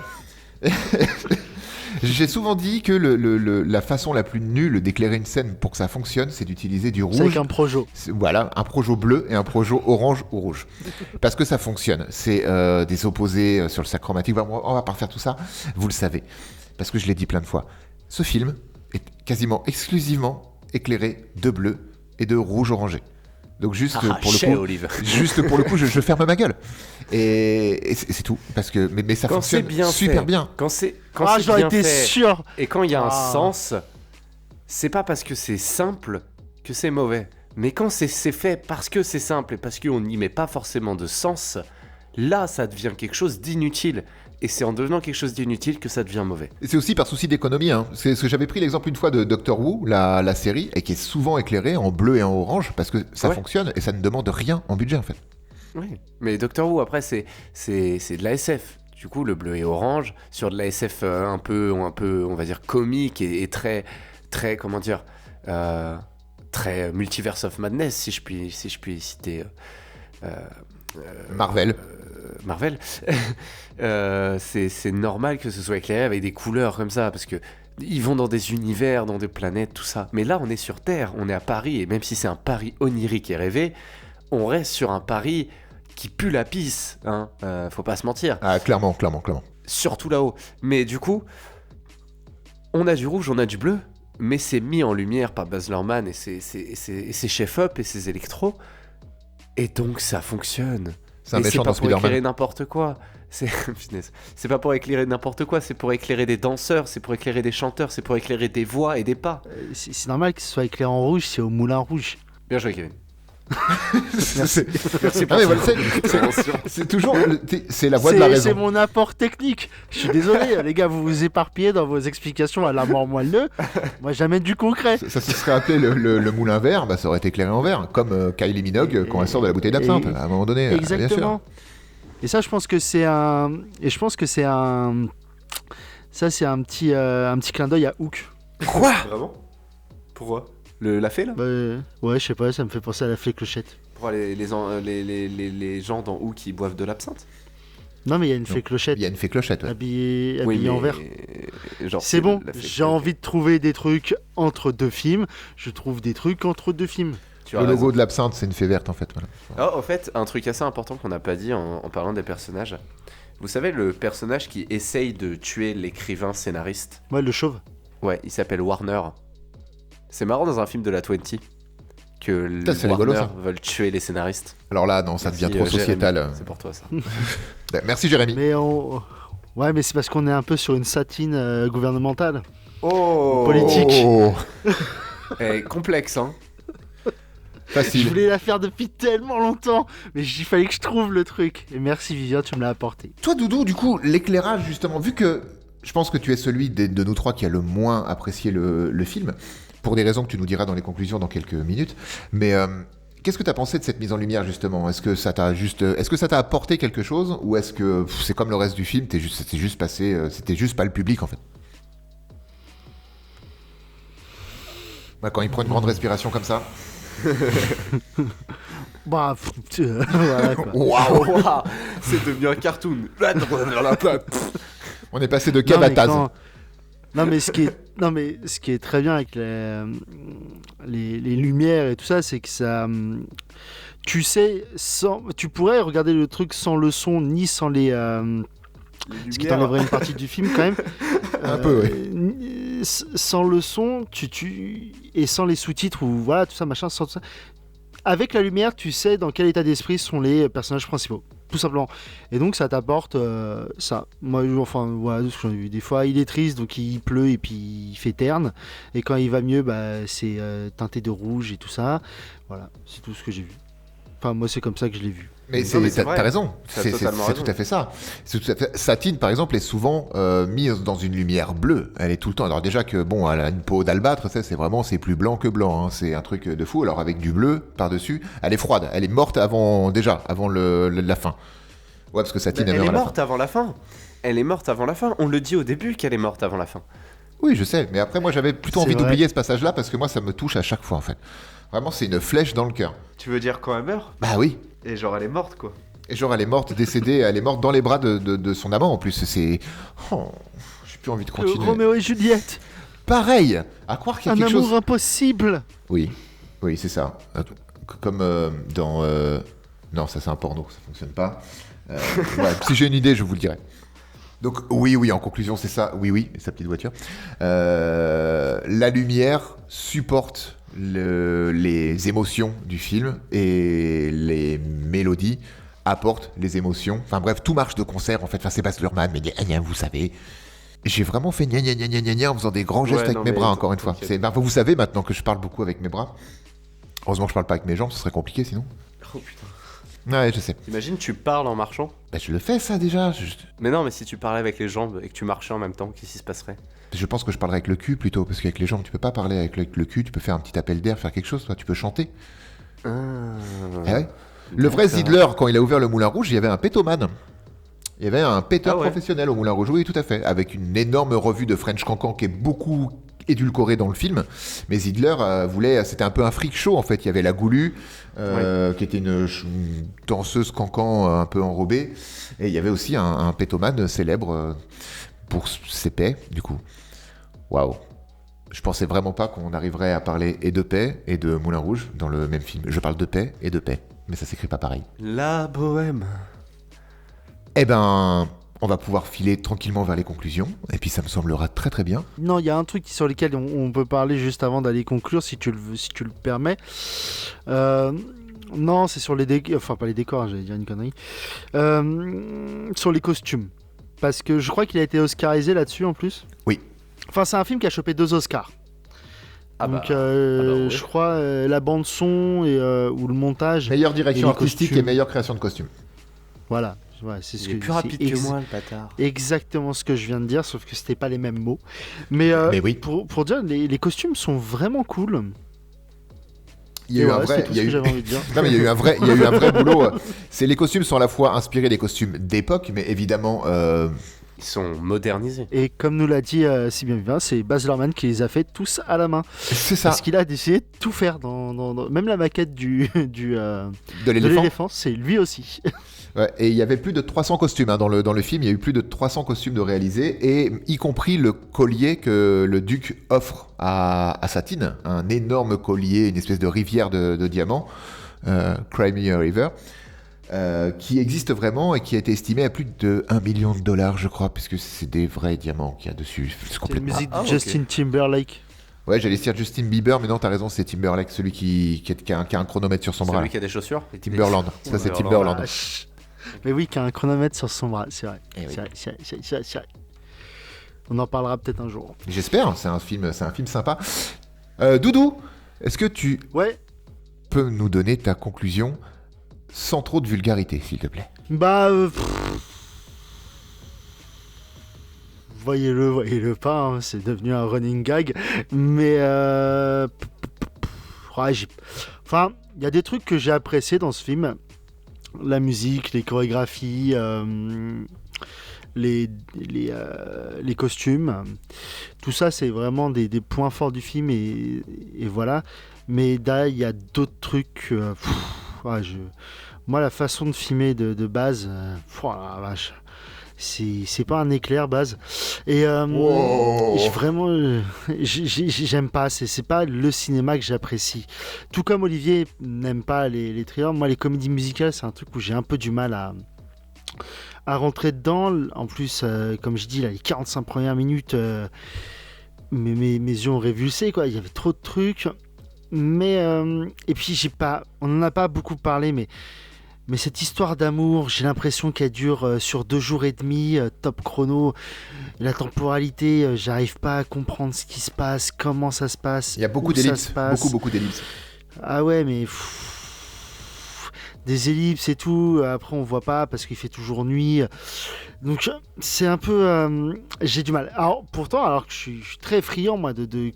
J'ai souvent dit que la façon la plus nulle d'éclairer une scène pour que ça fonctionne, c'est d'utiliser du C'est avec rouge. un projo. Voilà, un projo bleu et un projo orange ou rouge. Parce que ça fonctionne. C'est des opposés sur le sac chromatique. On va pas refaire tout ça, vous le savez. Parce que je l'ai dit plein de fois. Ce film est quasiment exclusivement éclairé de bleu et de rouge orangé. Donc juste pour le coup, Olive. je ferme ma gueule. Et c'est tout. Parce que mais ça Quand c'est fonctionne bien super fait. bien. Quand c'est Ah, j'aurais bien été fait sûr. et quand il y a un Ah. sens, c'est pas parce que c'est simple que c'est mauvais. Mais quand c'est fait parce que c'est simple et parce qu'on n'y met pas forcément de sens, là ça devient quelque chose d'inutile. Et c'est en devenant quelque chose d'inutile que ça devient mauvais. Et c'est aussi par souci d'économie. Hein. C'est ce que j'avais pris l'exemple une fois de Doctor Who, la série, et qui est souvent éclairée en bleu et en orange parce que ça Ouais. fonctionne et ça ne demande rien en budget en fait. Oui. Mais Doctor Who après c'est de la SF. Du coup le bleu et orange sur de la SF un peu on va dire comique et très comment dire très Multiverse of Madness si je puis citer Marvel. Marvel. C'est normal que ce soit éclairé avec des couleurs comme ça parce que ils vont dans des univers, dans des planètes, tout ça. Mais là, on est sur Terre, on est à Paris, et même si c'est un Paris onirique et rêvé, on reste sur un Paris qui pue la pisse, hein. Faut pas se mentir. Ah, clairement. Surtout là-haut. Mais du coup, on a du rouge, on a du bleu, mais c'est mis en lumière par Baz Luhrmann et ses chefs-up et ses électros, et donc ça fonctionne. C'est un Et méchant pas dans pour éclairer Spider-Man. n'importe quoi. Punaise. C'est pas pour éclairer n'importe quoi, c'est pour éclairer des danseurs, c'est pour éclairer des chanteurs, c'est pour éclairer des voix et des pas. C'est normal que ce soit éclairé en rouge, c'est au Moulin Rouge. Bien joué, Kevin. C'est Merci Ah, mais voilà, c'est toujours c'est la voix de la C'est raison. mon apport technique. Je suis désolé, les gars, vous vous éparpillez dans vos explications à la mort moelleux. Moi, j'amène du concret. Ça se serait appelé le moulin vert, bah, ça aurait été éclairé en vert, comme Kylie Minogue quand elle sort de la bouteille d'absinthe, à un moment donné. Bien sûr. Exactement. Et ça, je pense que c'est un. Et je pense que c'est un. Ça, c'est un petit clin d'œil à Hook. Quoi? Vraiment? Pourquoi la fée là? Bah, ouais, je sais pas, ça me fait penser à la fée clochette. Pour les gens d'en haut qui boivent de l'absinthe? Non, mais il y a une Non. fée clochette Il y a une fée clochette, ouais. habillée en vert. genre, C'est bon, la fée j'ai clochette. envie de trouver des trucs entre deux films. Je trouve des trucs entre deux films. Tu as Le raison. logo de l'absinthe, c'est une fée verte en fait. Voilà. Ah, en fait, un truc assez important qu'on n'a pas dit en parlant des personnages. Vous savez, le personnage qui essaye de tuer l'écrivain scénariste, Moi, le chauve. ouais, il s'appelle Warner. C'est marrant dans un film de la 20 que Putain, c'est Warner rigolo, ça. veulent tuer les scénaristes. Alors là, non, ça Merci, devient trop Jérémy. sociétal. C'est pour toi ça. Merci Jérémy. Mais ouais, mais c'est parce qu'on est un peu sur une satine gouvernementale. Oh Politique. Oh, complexe, hein. Je facile. voulais la faire depuis tellement longtemps, mais il fallait que je trouve le truc. Et merci Vivien, tu me l'as apporté. Toi, Doudou, du coup, l'éclairage, justement, vu que je pense que tu es celui de nous trois qui a le moins apprécié le film, pour des raisons que tu nous diras dans les conclusions dans quelques minutes. Mais qu'est-ce que tu as pensé de cette mise en lumière justement ? Est-ce que ça t'a apporté quelque chose ou est-ce que c'est comme le reste du film, c'était juste pas le public en fait ? Bah, quand il prend une grande respiration comme ça. Bah, voilà, quoi. Waouh ! Waouh, c'est devenu un cartoon. On est passé de Non, Kev à mais Taz. non, mais ce qui est très bien avec les lumières et tout ça, c'est que ça, tu sais, tu pourrais regarder le truc sans le son ni sans ce qui t'enlèverait une partie du film quand même. Un peu, oui. Sans le son, et sans les sous-titres ou voilà tout ça machin, sans tout ça. Avec la lumière, tu sais dans quel état d'esprit sont les personnages principaux, tout simplement. Et donc ça t'apporte ça. Moi, enfin voilà, ce que j'en ai vu des fois, il est triste donc il pleut et puis il fait terne. Et quand il va mieux, bah c'est teinté de rouge et tout ça. Voilà, c'est tout ce que j'ai vu. Enfin moi c'est comme ça que je l'ai vu. Mais c'est t'as vrai. raison, T'as c'est totalement raison. tout à fait ça. Satine, par exemple, est souvent mise dans une lumière bleue. Elle est tout le temps. Alors déjà que bon, elle a une peau d'albâtre, ça c'est plus blanc que blanc. Hein. C'est un truc de fou. Alors avec du bleu par-dessus, elle est froide. Elle est morte avant la fin. Ouais, parce que Satine Elle meurt est à la fin. morte avant la fin. Elle est morte avant la fin. On le dit au début qu'elle est morte avant la fin. Oui, je sais. Mais après, moi, j'avais plutôt C'est envie vrai. d'oublier ce passage-là parce que moi, ça me touche à chaque fois en fait. Vraiment, c'est une flèche dans le cœur. Tu veux dire quand elle meurt ? Bah oui. Et genre elle est morte quoi. Et genre, elle est morte, décédée, elle est morte dans les bras de son amant en plus. C'est. Oh, j'ai plus envie de continuer. Roméo et Juliette, Pareil. À croire qu'il y a un quelque amour chose. impossible. Oui, c'est ça. Comme dans. Non, ça c'est un porno, ça fonctionne pas. Ouais, si j'ai une idée, je vous le dirai. Donc oui, en conclusion, c'est ça. Oui, sa petite voiture. La lumière supporte les émotions du film et les mélodies apportent les émotions. Enfin bref, tout marche de concert en fait. Enfin, c'est Baz Luhrmann, mais gna, gna, vous savez. J'ai vraiment fait gna gna gna gna gna gna en faisant des grands gestes Ouais, avec non, mes mais bras, encore une fois. t'inquiète. Vous savez maintenant que je parle beaucoup avec mes bras. Heureusement que je parle pas avec mes jambes, ce serait compliqué sinon. Oh putain. Ouais, je sais. Imagine tu parles en marchant. Bah, je le fais ça déjà. Mais non, mais si tu parlais avec les jambes et que tu marchais en même temps, qu'est-ce qui se passerait ? Je pense que je parlerai avec le cul plutôt, parce qu'avec les jambes, tu peux pas parler avec le cul, tu peux faire un petit appel d'air, faire quelque chose, toi, tu peux chanter. Ah ouais. Le vrai D'accord. Zidler, quand il a ouvert le Moulin Rouge, il y avait un pétoman. Il y avait un péteur Ah ouais. professionnel au Moulin Rouge, oui, tout à fait, avec une énorme revue de French Cancan qui est beaucoup édulcorée dans le film. Mais Zidler c'était un peu un freak show en fait. Il y avait la Goulue, qui était une danseuse cancan un peu enrobée, et il y avait aussi un pétoman célèbre pour ses paix, du coup. Waouh. Je pensais vraiment pas qu'on arriverait à parler et de paix et de Moulin Rouge dans le même film. Je parle de paix et de paix, mais ça s'écrit pas pareil. La bohème. Eh ben, on va pouvoir filer tranquillement vers les conclusions, et puis ça me semblera très très bien. Non, il y a un truc sur lequel on peut parler juste avant d'aller conclure, si tu le permets. Non, c'est sur les décors, enfin pas les décors, j'allais dire une connerie. Sur les costumes. Parce que je crois qu'il a été oscarisé là-dessus en plus. Oui. Enfin, c'est un film qui a chopé 2 Oscars. Ah Donc, bah ouais. je crois la bande son ou le montage. Meilleure direction Et les artistique costumes. et meilleure création de costumes. Voilà. Ouais, c'est ce Il est que plus rapide c'est que moi, le bâtard. exactement ce que je viens de dire, sauf que c'était pas les mêmes mots. Mais oui. pour dire, les costumes sont vraiment cool. Il y a eu un vrai, c'est tout ce que j'avais envie de dire. non mais il y a eu un vrai boulot. C'est les costumes sont à la fois inspirés des costumes d'époque, mais évidemment, Ils sont modernisés. Et comme nous l'a dit si bien vivant, c'est Baz Luhrmann qui les a fait tous à la main. c'est ça. Parce qu'il a décidé de tout faire même la maquette De de l'éléphant. l'éléphant, c'est lui aussi. Ouais, et il y avait plus de 300 costumes hein, dans le film. Il y a eu plus de 300 costumes de réalisés, et y compris le collier que le duc offre à Satine, un énorme collier, une espèce de rivière de diamants, Crimea River, qui existe vraiment et qui a été estimé à plus de $1 million, je crois, puisque c'est des vrais diamants qu'il y a dessus. C'est C'est la complètement. musique de ok. Justin Timberlake. Ouais, j'allais dire Justin Bieber, mais non, t'as raison, c'est Timberlake, celui qui a un chronomètre sur son bras. Celui là. qui a des chaussures. Timberland, ça c'est Timberland. Timberland. Mais oui, qui a un chronomètre sur son bras, c'est vrai. Eh oui. C'est vrai, c'est vrai. On en parlera peut-être un jour. J'espère, c'est un film sympa. Doudou, est-ce que tu Ouais, peux nous donner ta conclusion sans trop de vulgarité, s'il te plaît? bah... voyez-le pas, hein, c'est devenu un running gag. Mais ouais, enfin, il y a des trucs que j'ai appréciés dans ce film. La musique, les chorégraphies, les costumes. Tout ça, c'est vraiment des points forts du film et voilà. Mais là, il y a d'autres trucs. Ouais, moi, la façon de filmer de base, oh la vache. C'est pas un éclair base et Wow. j'aime pas, c'est pas le cinéma que j'apprécie, tout comme Olivier n'aime pas les thrillers. Moi les comédies musicales c'est un truc où j'ai un peu du mal à rentrer dedans. En plus comme je dis là, les 45 premières minutes mes yeux ont révulsé quoi, il y avait trop de trucs. Mais et puis on en a pas beaucoup parlé, mais cette histoire d'amour, j'ai l'impression qu'elle dure sur 2 jours et demi, top chrono. La temporalité, j'arrive pas à comprendre ce qui se passe, comment ça se passe. Il y a beaucoup où ça d'ellipses, se passe. beaucoup d'ellipses. Ah ouais, mais des ellipses et tout. Après, on voit pas parce qu'il fait toujours nuit. Donc, c'est un peu. J'ai du mal. Alors, pourtant, alors que je suis très friand, moi, de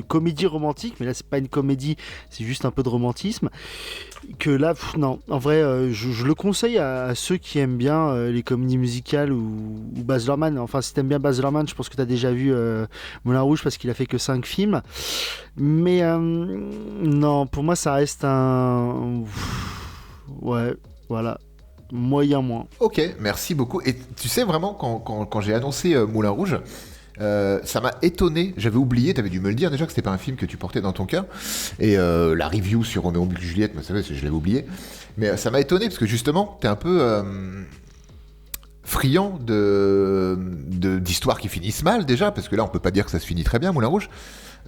comédie romantique, mais là, c'est pas une comédie, c'est juste un peu de romantisme. Que là, non, en vrai, je le conseille à ceux qui aiment bien les comédies musicales ou Baz Luhrmann. Enfin, si t'aimes bien Baz Luhrmann, je pense que t'as déjà vu Moulin Rouge parce qu'il a fait que 5 films. Mais non, pour moi, ça reste un. Ouais, voilà. Moyen moins. Ok, merci beaucoup. Et tu sais vraiment, quand j'ai annoncé Moulin Rouge, ça m'a étonné. J'avais oublié, t'avais dû me le dire déjà que c'était pas un film que tu portais dans ton cœur. Et la review sur Roméo et Juliette, vous savez, je l'avais oublié. Mais ça m'a étonné parce que justement, t'es un peu friand d'histoires qui finissent mal déjà, parce que là, on peut pas dire que ça se finit très bien, Moulin Rouge.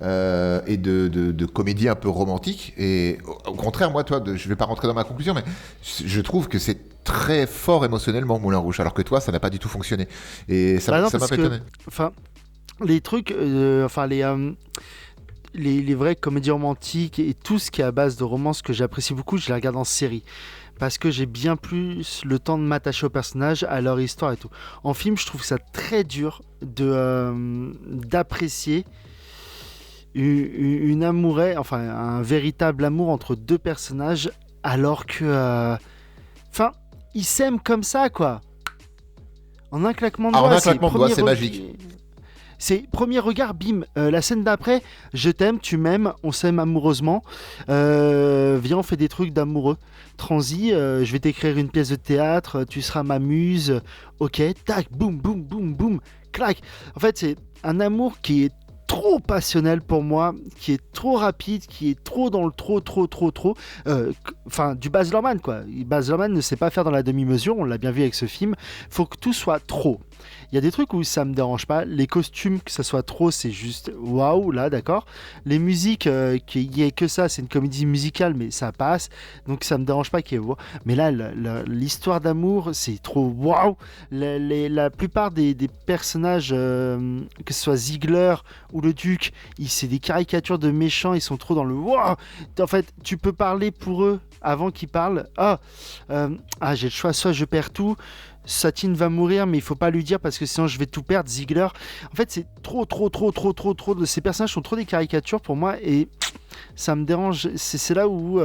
Et de comédie un peu romantique. Et au contraire, moi, je vais pas rentrer dans ma conclusion, mais je trouve que c'est très fort émotionnellement Moulin Rouge, alors que toi, ça n'a pas du tout fonctionné. Et ça m'a pas étonné. Enfin, les trucs, enfin les vraies comédies romantiques et tout ce qui est à base de romance que j'apprécie beaucoup, je les regarde en série. Parce que j'ai bien plus le temps de m'attacher aux personnages, à leur histoire et tout. En film, je trouve ça très dur d'apprécier une amourette, enfin un véritable amour entre 2 personnages, alors que, enfin, ils s'aiment comme ça, quoi. En un claquement de doigts. En un claquement de doigts, c'est magique. C'est premier regard, bim. La scène d'après, je t'aime, tu m'aimes, on s'aime amoureusement. Viens, on fait des trucs d'amoureux. Transi, je vais t'écrire une pièce de théâtre, tu seras ma muse. Ok, tac, boum, boum, boum, boum, clac. En fait, c'est un amour qui est trop passionnel pour moi, qui est trop rapide, qui est trop dans le trop. Enfin, du Baz Luhrmann, quoi. Baz Luhrmann ne sait pas faire dans la demi-mesure, on l'a bien vu avec ce film. Faut que tout soit trop. Il y a des trucs où ça me dérange pas. Les costumes, que ça soit trop, c'est juste waouh, là, d'accord. Les musiques, qu'il y ait que ça, c'est une comédie musicale, mais ça passe. Donc ça me dérange pas qu'il y ait waouh. Mais là, l'histoire d'amour, c'est trop waouh. La plupart des personnages, que ce soit Ziegler ou le Duc, c'est des caricatures de méchants, ils sont trop dans le waouh. En fait, tu peux parler pour eux avant qu'ils parlent. J'ai le choix, soit je perds tout. Satine va mourir, mais il faut pas lui dire parce que sinon je vais tout perdre. Ziegler, en fait, c'est trop. Ces personnages sont trop des caricatures pour moi et ça me dérange. C'est là où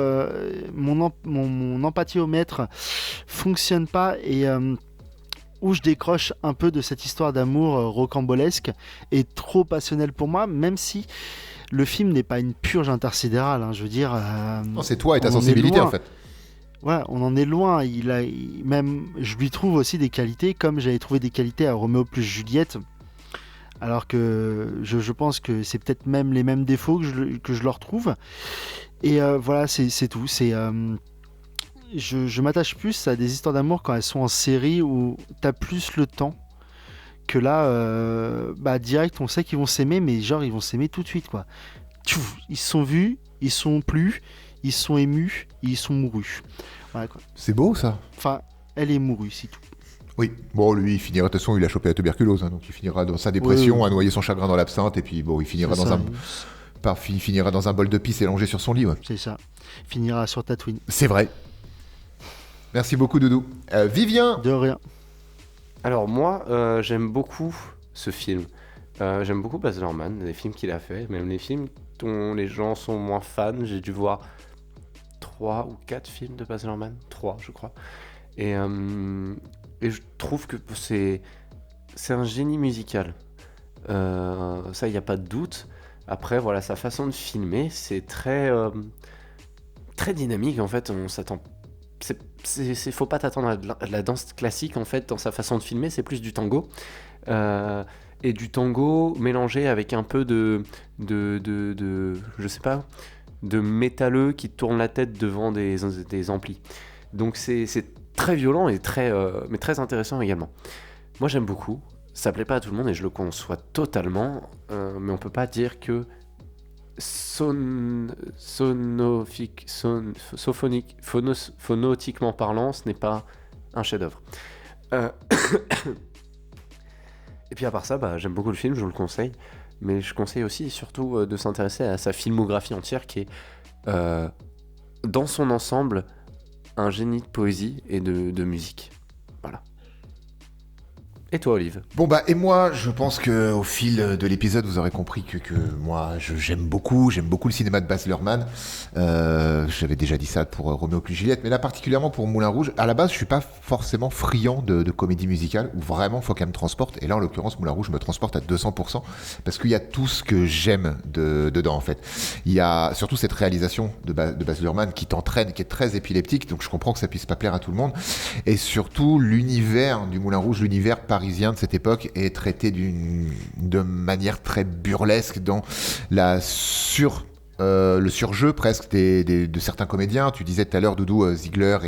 mon empathiomètre fonctionne pas et où je décroche un peu de cette histoire d'amour rocambolesque et trop passionnelle pour moi, même si le film n'est pas une purge intersidérale. Hein, je veux dire. Non, c'est toi et ta sensibilité en fait. Ouais, on en est loin. Même, je lui trouve aussi des qualités, comme j'avais trouvé des qualités à Roméo plus Juliette. Alors que je pense que c'est peut-être même les mêmes défauts que je leur trouve. Et voilà, c'est tout. Je m'attache plus à des histoires d'amour quand elles sont en série où t'as plus le temps. Que là, direct, on sait qu'ils vont s'aimer, mais genre, ils vont s'aimer tout de suite, quoi. Ils se sont vus, ils sont plus. Ils sont émus, ils sont mourus. Voilà, quoi. C'est beau ça. Enfin, elle est mourue, c'est tout. Oui, bon, lui, il finira, de toute façon, il a chopé la tuberculose, hein, donc il finira dans sa dépression, à noyer son chagrin dans l'absinthe, et puis bon, il finira il finira dans un bol de pisse élongé sur son lit. Ouais. C'est ça. Il finira sur Tatooine. C'est vrai. Merci beaucoup, Doudou. Vivien. De rien. Alors moi, j'aime beaucoup ce film. J'aime beaucoup Baz Luhrmann, les films qu'il a fait, même les films dont les gens sont moins fans. J'ai dû voir 3 ou 4 films de Baz Luhrmann, 3 je crois. Et je trouve que c'est un génie musical. Ça, il n'y a pas de doute. Après, voilà, sa façon de filmer, c'est très dynamique en fait. On s'attend. Faut pas t'attendre à de la danse classique en fait dans sa façon de filmer. C'est plus du tango. Et du tango mélangé avec un peu de je sais pas, de métalleux qui tourne la tête devant des amplis. Donc c'est très violent et mais très intéressant également. Moi j'aime beaucoup. Ça plaît pas à tout le monde et je le conçois totalement, mais on peut pas dire que phonotiquement parlant, ce n'est pas un chef-d'œuvre. Et puis à part ça, j'aime beaucoup le film, je vous le conseille, mais je conseille aussi et surtout de s'intéresser à sa filmographie entière qui est, dans son ensemble, un génie de poésie et de musique. Voilà. Et toi, Olive? Bon et moi, je pense que au fil de l'épisode, vous aurez compris que moi, j'aime beaucoup le cinéma de Baz Luhrmann. J'avais déjà dit ça pour Roméo plus Juliette, mais là particulièrement pour Moulin Rouge. À la base, je suis pas forcément friand de comédie musicale où vraiment faut qu'elle me transporte. Et là, en l'occurrence, Moulin Rouge me transporte à 200% parce qu'il y a tout ce que j'aime dedans en fait. Il y a surtout cette réalisation de Baz Luhrmann qui t'entraîne, qui est très épileptique, donc je comprends que ça puisse pas plaire à tout le monde. Et surtout l'univers du Moulin Rouge, l'univers parisien de cette époque est traité de manière très burlesque dans le surjeu presque de certains comédiens. Tu disais tout à l'heure, Doudou, Ziegler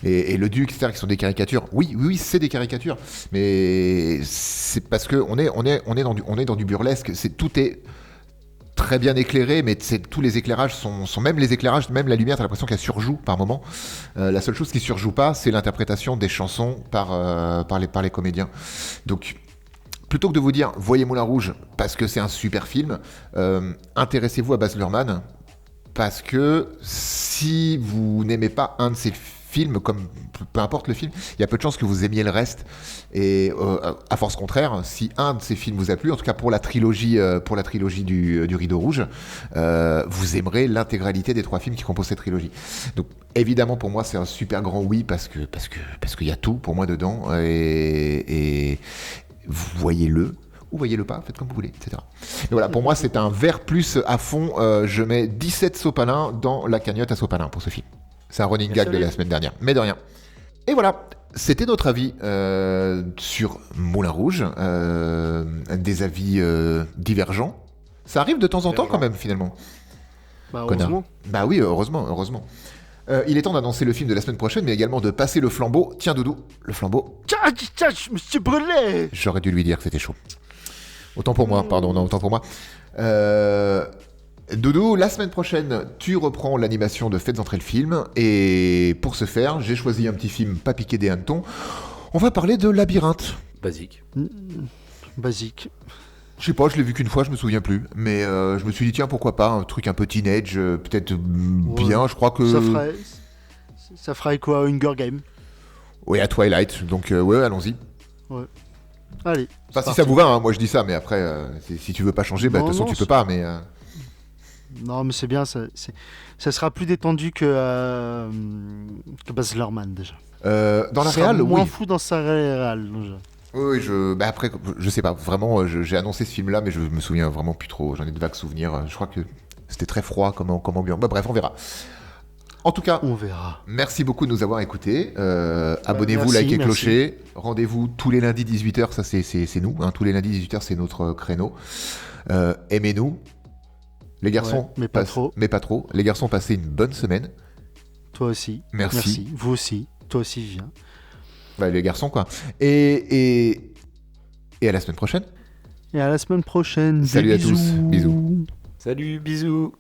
et Le Duc, etc., qui sont des caricatures. Oui, c'est des caricatures, mais c'est parce que on est dans du burlesque. Tout est très bien éclairé, mais tous les éclairages sont même les éclairages, même la lumière, t'as l'impression qu'elle surjoue par moment. La seule chose qui surjoue pas, c'est l'interprétation des chansons par les comédiens. Donc, plutôt que de vous dire voyez Moulin Rouge parce que c'est un super film, intéressez-vous à Baz Luhrmann parce que si vous n'aimez pas un de ses films, comme peu importe le film, il y a peu de chances que vous aimiez le reste. Et à force contraire, si un de ces films vous a plu, en tout cas pour la trilogie du Rideau Rouge, vous aimerez l'intégralité des 3 films qui composent cette trilogie. Donc évidemment pour moi c'est un super grand oui parce qu'il y a tout pour moi dedans et voyez-le. Ou voyez-le pas, faites comme vous voulez, etc. Et voilà, pour moi c'est un vert plus à fond. Je mets 17 sopalins dans la cagnotte à sopalins pour ce film. C'est un running gag de la semaine dernière, mais de rien. Et voilà, c'était notre avis sur Moulin Rouge, des avis divergents. Ça arrive de temps en temps quand même, finalement. Heureusement. Bah oui, heureusement. Il est temps d'annoncer le film de la semaine prochaine, mais également de passer le flambeau. Tiens, Doudou, le flambeau. Tiens, je me suis brûlé. J'aurais dû lui dire que c'était chaud. Autant pour moi. Doudou, la semaine prochaine, tu reprends l'animation de Faites entrer le film. Et pour ce faire, j'ai choisi un petit film pas piqué des hannetons. On va parler de Labyrinthe. Basique. Basique. Je sais pas, je l'ai vu qu'une fois, je me souviens plus. Mais je me suis dit, tiens, pourquoi pas, un truc un peu teenage, peut-être bien, je crois que... Ça ferait quoi, Hunger Game? Oui, à Twilight, donc ouais, allons-y. Ouais. Allez. Enfin, si ça vous va, hein, moi je dis ça, mais après, si tu veux pas changer, de toute façon, tu peux pas, mais... Non, mais c'est bien, ça sera plus détendu que Baz Luhrmann, déjà. Dans la réal, oui. Moins fou dans sa réal, déjà. Oui, après, je sais pas, vraiment, j'ai annoncé ce film-là, mais je me souviens vraiment plus trop, j'en ai de vagues souvenirs. Je crois que c'était très froid comme ambiance. Bref, on verra. En tout cas, on verra. Merci beaucoup de nous avoir écoutés. Abonnez-vous, likez, clocher. Rendez-vous tous les lundis 18h, ça c'est nous. Hein, tous les lundis 18h, c'est notre créneau. Aimez-nous. Les garçons, mais pas trop. Les garçons, passez une bonne semaine. Toi aussi. Merci. Vous aussi. Toi aussi, viens. Bah, les garçons, quoi. Et à la semaine prochaine. Et à la semaine prochaine. Salut à tous. Bisous. Salut, bisous.